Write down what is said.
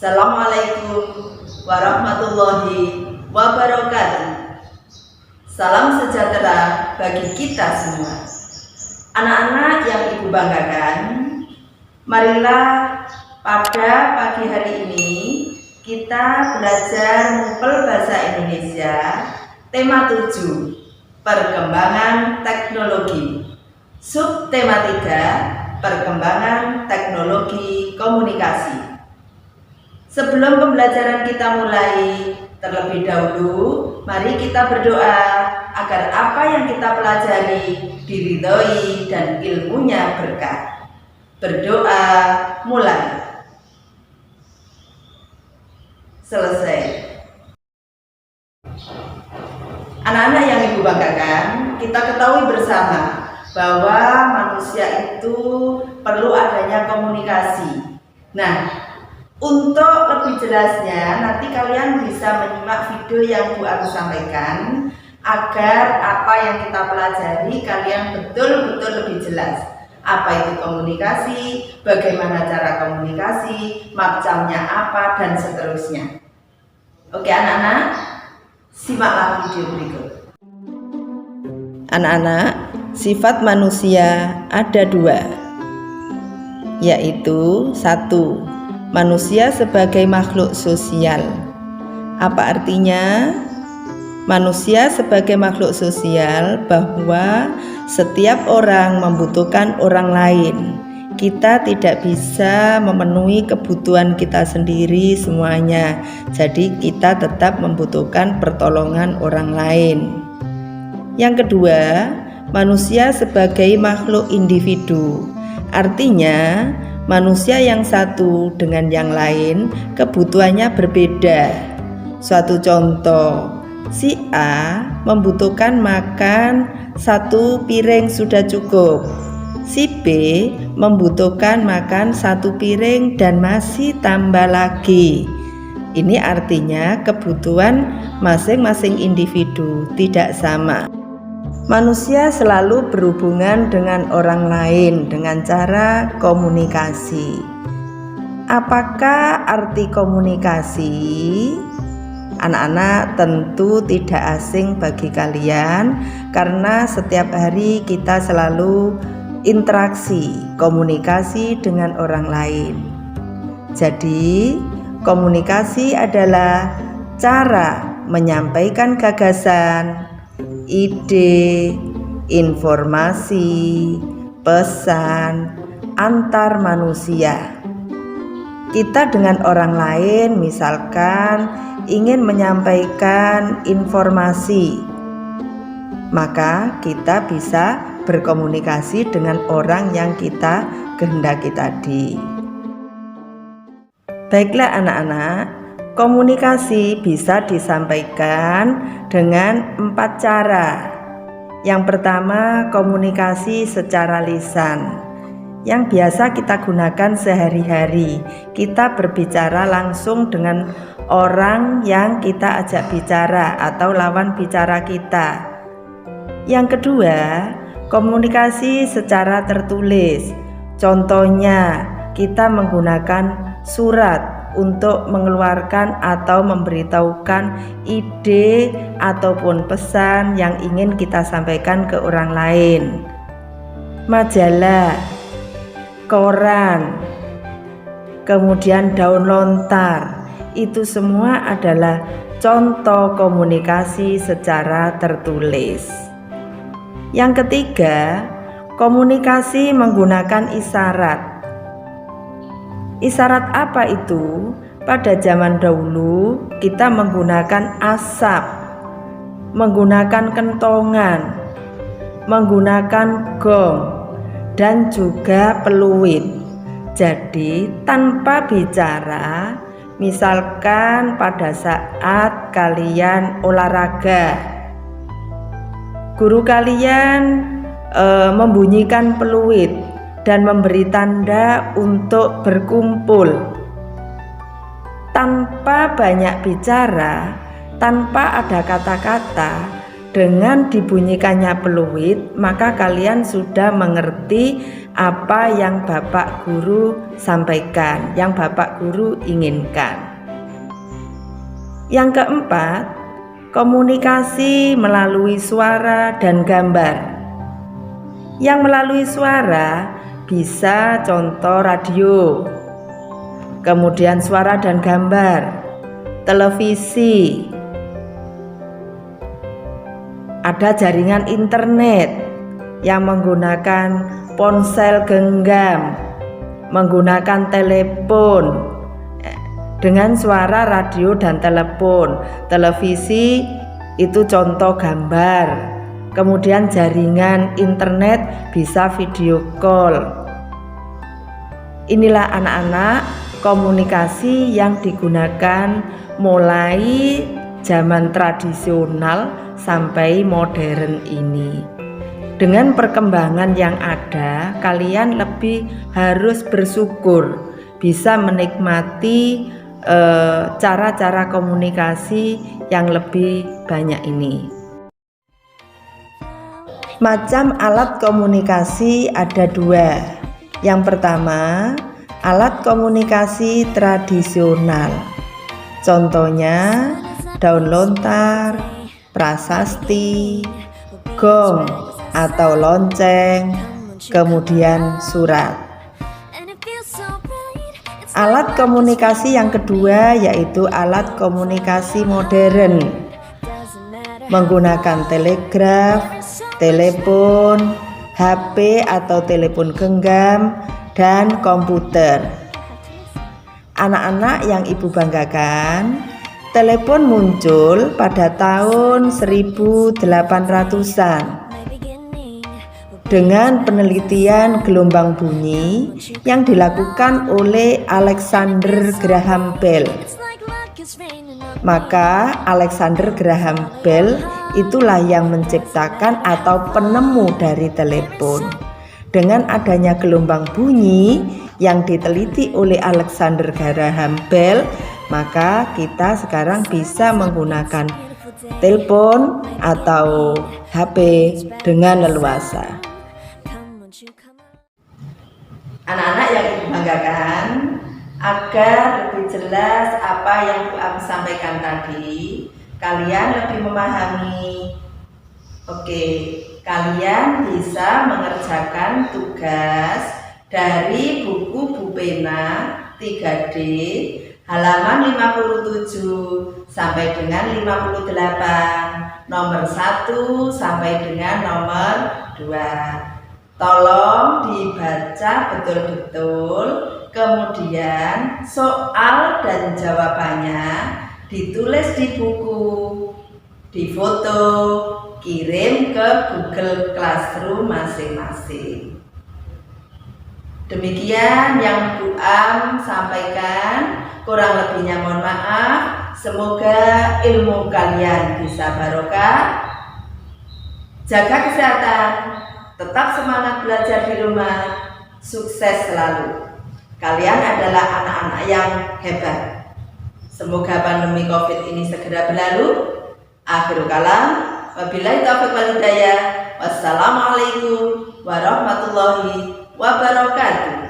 Assalamualaikum warahmatullahi wabarakatuh. Salam sejahtera bagi kita semua. Anak-anak yang Ibu banggakan, marilah pada pagi hari ini kita belajar ngumpul bahasa Indonesia tema 7, perkembangan teknologi. Subtema 3, perkembangan teknologi komunikasi. Sebelum pembelajaran kita mulai, terlebih dahulu mari kita berdoa agar apa yang kita pelajari diridhoi dan ilmunya berkah. Berdoa mulai. Selesai. Anak-anak yang Ibu banggakan, kita ketahui bersama bahwa manusia itu perlu adanya komunikasi. Nah, untuk lebih jelasnya nanti kalian bisa menyimak video yang Bu Agus sampaikan agar apa yang kita pelajari kalian betul-betul lebih jelas. Apa itu komunikasi, bagaimana cara komunikasi, macamnya apa, dan seterusnya. Oke anak-anak, simaklah video berikut. Anak-anak, sifat manusia ada 2, yaitu 1, manusia sebagai makhluk sosial. Apa artinya? Manusia sebagai makhluk sosial bahwa setiap orang membutuhkan orang lain. Kita tidak bisa memenuhi kebutuhan kita sendiri semuanya. Jadi kita tetap membutuhkan pertolongan orang lain. Yang kedua, manusia sebagai makhluk individu. Artinya, manusia yang satu dengan yang lain kebutuhannya berbeda. Suatu contoh, si A membutuhkan makan 1 piring sudah cukup. Si B membutuhkan makan 1 piring dan masih tambah lagi. Ini artinya kebutuhan masing-masing individu tidak sama. Manusia selalu berhubungan dengan orang lain dengan cara komunikasi. Apakah arti komunikasi? Anak-anak tentu tidak asing bagi kalian karena setiap hari kita selalu interaksi, komunikasi dengan orang lain. Jadi, komunikasi adalah cara menyampaikan gagasan, ide, informasi, pesan antar manusia. Kita dengan orang lain misalkan ingin menyampaikan informasi, maka kita bisa berkomunikasi dengan orang yang kita kehendaki tadi. Baiklah anak-anak, komunikasi bisa disampaikan dengan 4 cara. Yang pertama, komunikasi secara lisan, yang biasa kita gunakan sehari-hari. Kita berbicara langsung dengan orang yang kita ajak bicara atau lawan bicara kita. Yang kedua, komunikasi secara tertulis. Contohnya, kita menggunakan surat untuk mengeluarkan atau memberitahukan ide ataupun pesan yang ingin kita sampaikan ke orang lain. Majalah, koran, kemudian daun lontar, itu semua adalah contoh komunikasi secara tertulis. Yang ketiga, komunikasi menggunakan isyarat. Isyarat apa itu? Pada zaman dahulu kita menggunakan asap, menggunakan kentongan, menggunakan gong, dan juga peluit. Jadi tanpa bicara, misalkan pada saat kalian olahraga, guru kalian membunyikan peluit dan memberi tanda untuk berkumpul. Tanpa banyak bicara, tanpa ada kata-kata, dengan dibunyikannya peluit, maka kalian sudah mengerti apa yang Bapak Guru sampaikan, yang Bapak Guru inginkan. Yang keempat, komunikasi melalui suara dan gambar. Yang melalui suara bisa contoh radio, kemudian suara dan gambar, televisi, ada jaringan internet yang menggunakan ponsel genggam, menggunakan telepon dengan suara radio dan telepon. Televisi itu contoh gambar, kemudian jaringan internet bisa video call. Inilah anak-anak komunikasi yang digunakan mulai zaman tradisional sampai modern ini. Dengan perkembangan yang ada, kalian lebih harus bersyukur bisa menikmati cara-cara komunikasi yang lebih banyak ini. Macam alat komunikasi ada dua. Yang pertama, alat komunikasi tradisional. Contohnya daun lontar, prasasti, gong atau lonceng, kemudian surat. Alat komunikasi yang kedua yaitu alat komunikasi modern, menggunakan telegraf, telepon, HP atau telepon genggam, dan komputer. Anak-anak yang Ibu banggakan, telepon muncul pada tahun 1800-an dengan penelitian gelombang bunyi yang dilakukan oleh Alexander Graham Bell. Maka Alexander Graham Bell itulah yang menciptakan atau penemu dari telepon. Dengan adanya gelombang bunyi yang diteliti oleh Alexander Graham Bell, maka kita sekarang bisa menggunakan telepon atau HP dengan leluasa. Anak-anak yang Ibu banggakan, agar lebih jelas apa yang Bu Am sampaikan tadi, kalian lebih memahami. Kalian bisa mengerjakan tugas dari buku Bu Pena 3D halaman 57 sampai dengan 58, nomor 1 sampai dengan nomor 2. Tolong dibaca betul-betul, kemudian soal dan jawabannya ditulis di buku, difoto, kirim ke Google Classroom masing-masing. Demikian yang Bu Am sampaikan, kurang lebihnya mohon maaf. Semoga ilmu kalian bisa barokah. Jaga kesehatan, tetap semangat belajar di rumah, sukses selalu. Kalian adalah anak-anak yang hebat. Semoga pandemi COVID ini segera berlalu. Akhirul kalam, wabillahi taufiq wal hidayah. Wassalamualaikum warahmatullahi wabarakatuh.